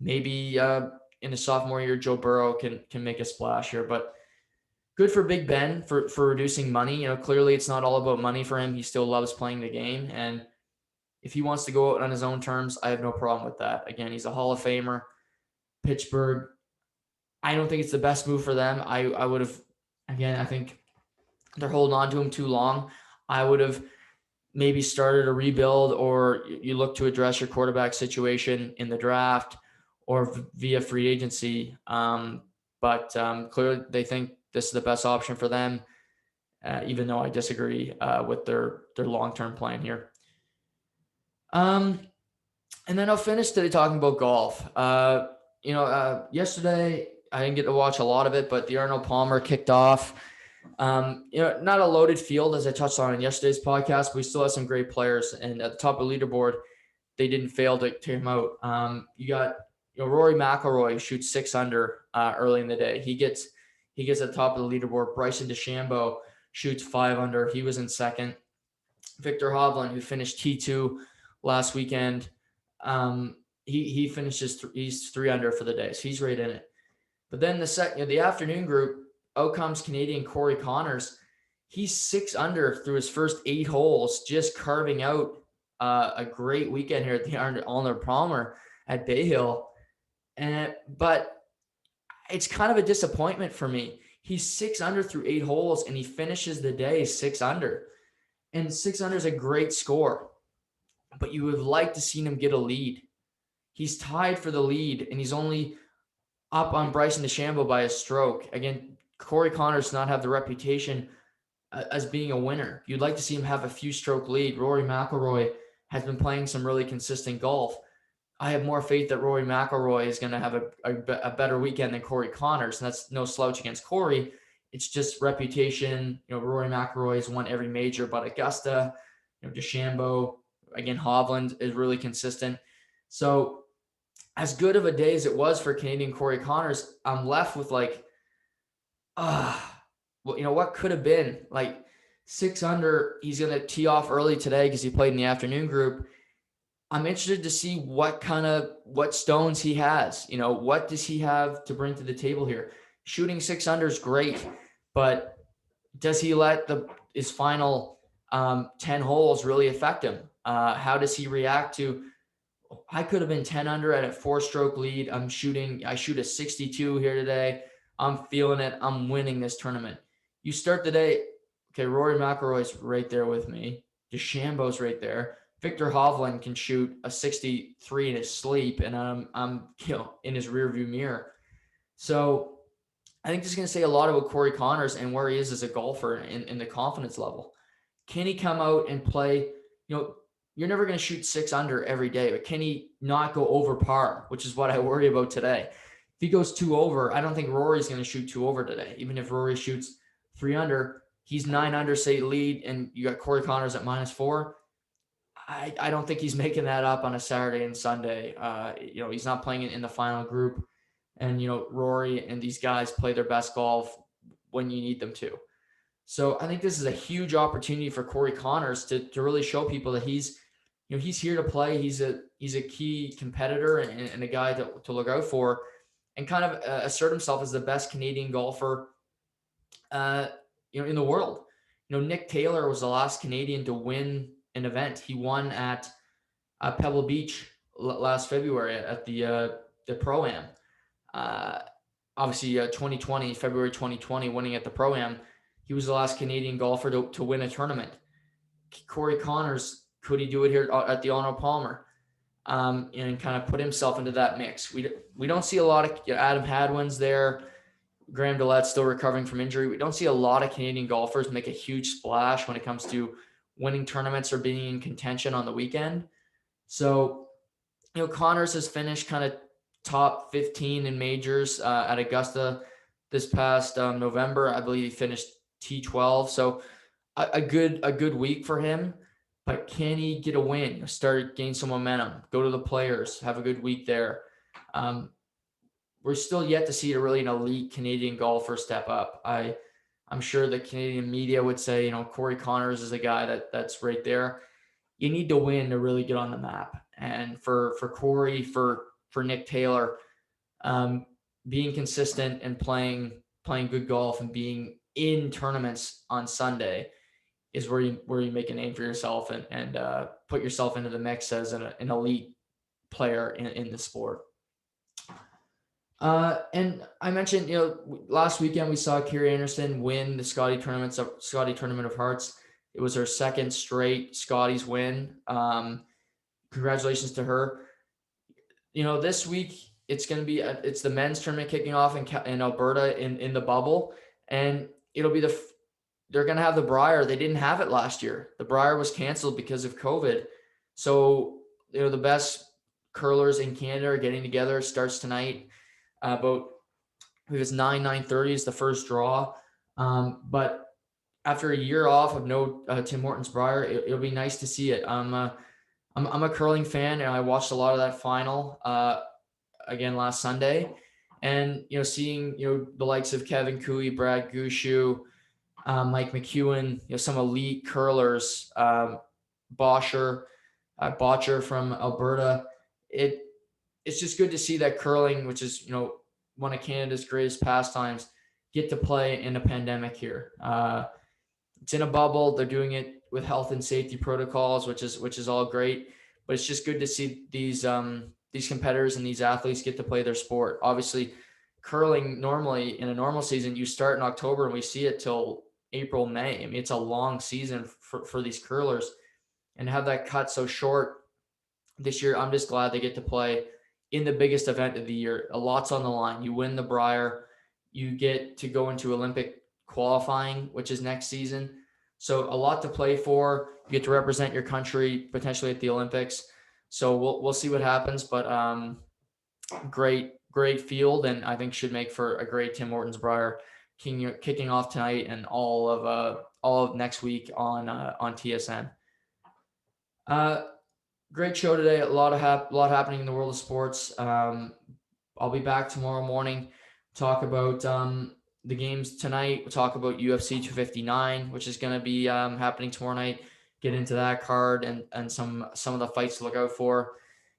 Maybe in the sophomore year, Joe Burrow can make a splash here. But good for Big Ben for reducing money. Clearly it's not all about money for him. He still loves playing the game. And if he wants to go out on his own terms, I have no problem with that. Again, he's a Hall of Famer. Pittsburgh, I don't think it's the best move for them. I would have, again, I think they're holding on to him too long. I would have maybe started a rebuild, or you look to address your quarterback situation in the draft or via free agency. But clearly they think this is the best option for them, even though I disagree with their long-term plan here. And then I'll finish today talking about golf. Yesterday I didn't get to watch a lot of it, but the Arnold Palmer kicked off. Not a loaded field as I touched on in yesterday's podcast, but we still have some great players. And at the top of the leaderboard, they didn't fail to him out. You got Rory McIlroy shoots 6 under early in the day. He gets at the top of the leaderboard. Bryson DeChambeau shoots 5 under. He was in second. Victor Hovland, who finished T2 last weekend, he finishes he's 3 under for the day, so he's right in it. But then the afternoon group, out comes Canadian Corey Connors. He's 6 under through his first 8 holes, just carving out a great weekend here at the Arnold Palmer at Bay Hill. But it's kind of a disappointment for me. He's 6 under through 8 holes, and he finishes the day 6 under. And 6 under is a great score, but you would have liked to see him get a lead. He's tied for the lead, and he's only up on Bryson DeChambeau by a stroke. Again, Corey Connors does not have the reputation as being a winner. You'd like to see him have a few stroke lead. Rory McIlroy has been playing some really consistent golf. I have more faith that Rory McIlroy is going to have a better weekend than Corey Connors, and that's no slouch against Corey. It's just reputation. Rory McIlroy has won every major but Augusta. DeChambeau, again, Hovland is really consistent. So as good of a day as it was for Canadian Corey Connors, I'm left with what could have been. 6 under, he's going to tee off early today because he played in the afternoon group. I'm interested to see what stones he has. What does he have to bring to the table here? Shooting 6 under is great, but does he let his final 10 holes really affect him? How does he react to, I could have been 10 under at a 4-stroke lead. I shoot a 62 here today. I'm feeling it. I'm winning this tournament. You start the day, okay, Rory McIlroy's right there with me. DeChambeau's right there. Victor Hovland can shoot a 63 in his sleep, and I'm in his rearview mirror. So I think this is going to say a lot about Corey Connors and where he is as a golfer in the confidence level. Can he come out and play? You're never going to shoot 6 under every day, but can he not go over par, which is what I worry about today. If he goes 2 over, I don't think Rory's going to shoot 2 over today. Even if Rory shoots 3 under, he's 9 under, say, lead, and you got Corey Connors at -4. I don't think he's making that up on a Saturday and Sunday. He's not playing in the final group. And, Rory and these guys play their best golf when you need them to. So I think this is a huge opportunity for Corey Connors to really show people that he's here to play. He's a key competitor and a guy to look out for, and kind of assert himself as the best Canadian golfer, in the world. Nick Taylor was the last Canadian to win an event. He won at Pebble Beach last February at the Pro-Am. Obviously, February 2020, winning at the Pro-Am. He was the last Canadian golfer to win a tournament. Corey Connors, could he do it here at the Arnold Palmer? And kind of put himself into that mix. We don't see a lot of Adam Hadwin's there. Graham Dillette's still recovering from injury. We don't see a lot of Canadian golfers make a huge splash when it comes to winning tournaments or being in contention on the weekend. So, Connors has finished kind of top 15 in majors at Augusta this past November. I believe he finished T12. So a good week for him. But can he get a win? Start gain some momentum. Go to the Players. Have a good week there. We're still yet to see an elite Canadian golfer step up. I'm sure the Canadian media would say, Corey Connors is a guy that's right there. You need to win to really get on the map. And for Corey, for Nick Taylor, being consistent and playing good golf and being in tournaments on Sunday is where you make a name for yourself and put yourself into the mix as an elite player in the sport. And I mentioned, last weekend we saw Kerry Anderson win the Scotty Tournament of Hearts. It was her second straight Scotties win. Congratulations to her. This week it's going to be it's the men's tournament kicking off in Alberta in the bubble, and it'll be they're going to have the Briar. They didn't have it last year. The Briar was canceled because of COVID. So, the best curlers in Canada are getting together. It starts tonight. About, I think it's 9:30 is the first draw. But after a year off of no Tim Hortons Briar, it'll be nice to see it. I'm a curling fan, and I watched a lot of that final again last Sunday. And, seeing, the likes of Kevin Cooey, Brad Gushu, Mike McEwen, some elite curlers, Botcher from Alberta. It's just good to see that curling, which is, one of Canada's greatest pastimes, get to play in a pandemic here. It's in a bubble. They're doing it with health and safety protocols, which is all great. But it's just good to see these competitors and these athletes get to play their sport. Obviously, curling normally in a normal season, you start in October and we see it till April, May. I mean, it's a long season for these curlers, and have that cut so short this year. I'm just glad they get to play in the biggest event of the year. A lot's on the line. You win the Briar, you get to go into Olympic qualifying, which is next season. So a lot to play for. You get to represent your country potentially at the Olympics. So we'll see what happens, but great field, and I think should make for a great Tim Hortons Briar kicking off tonight and all of next week on TSN. Great show today. A lot happening in the world of sports. I'll be back tomorrow morning, talk about the games tonight. We'll talk about UFC 259, which is going to be happening tomorrow night. Get into that card and some of the fights to look out for,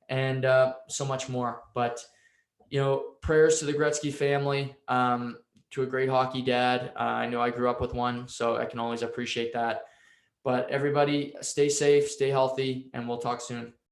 and so much more. But prayers to the Gretzky family, to a great hockey dad. I know I grew up with one, so I can always appreciate that. But everybody, stay safe, stay healthy, and we'll talk soon.